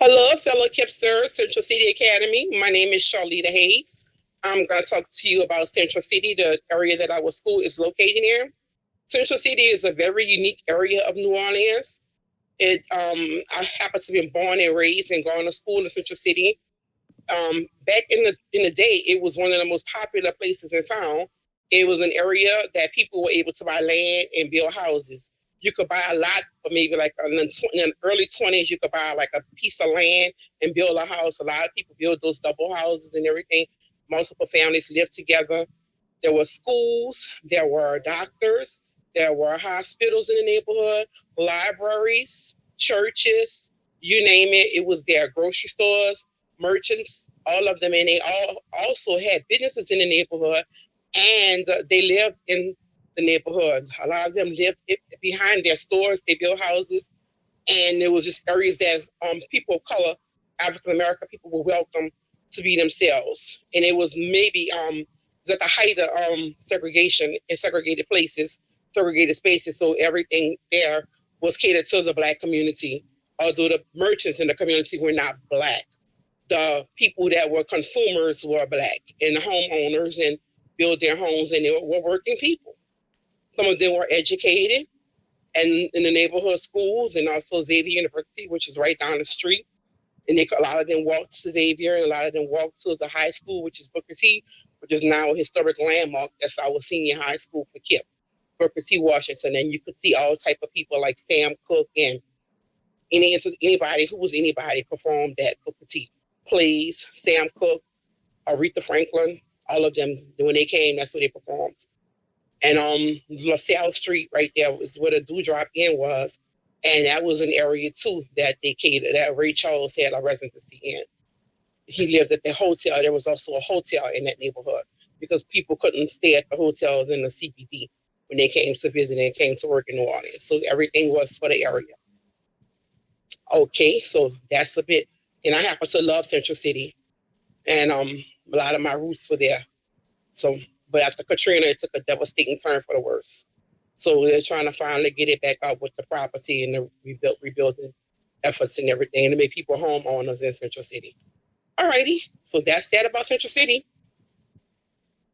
Hello, fellow Kipster, Central City Academy. My name is Charlita Hayes. I'm going to talk to you about Central City, the area that our school is located in. Central City is a very unique area of New Orleans. I happen to be born and raised and going to school in Central City. Back in the day, it was one of the most popular places in town. It was an area that people were able to buy land and build houses. You could buy a lot for maybe like in the early 20s. You could buy like a piece of land and build a house. A lot of people build those double houses and everything. Multiple families lived together. There were schools. There were doctors. There were hospitals in the neighborhood, libraries, churches, you name it. It was there. Grocery stores, merchants, all of them, and they all also had businesses in the neighborhood, and they lived in the neighborhood. A lot of them lived behind their stores. They built houses, and there was just areas that people of color, African American people, were welcome to be themselves. And it was maybe at the height of segregation in segregated places, segregated spaces. So everything there was catered to the black community, although the merchants in the community were not black. The people that were consumers were black, and the homeowners and built their homes, and they were working people. Some of them were educated and in the neighborhood schools, and also Xavier University, which is right down the street. And a lot of them walked to Xavier, and a lot of them walked to the high school, which is Booker T, which is now a historic landmark. That's our senior high school for KIPP, Booker T. Washington. And you could see all type of people like Sam Cooke and anybody who was anybody performed at Booker T. Plays, Sam Cooke, Aretha Franklin, all of them, when they came, that's what they performed. And LaSalle Street right there was where the Dewdrop Inn was. And that was an area too that they catered, that Ray Charles had a residency in. He lived at the hotel. There was also a hotel in that neighborhood because people couldn't stay at the hotels in the CBD when they came to visit and came to work in New Orleans. So everything was for the area. Okay, so that's a bit. And I happen to love Central City, and a lot of my roots were there. So, but after Katrina, it took a devastating turn for the worse. So they're trying to finally get it back out with the property and the rebuilding efforts and everything, and to make people homeowners in Central City. Alrighty, so that's that about Central City.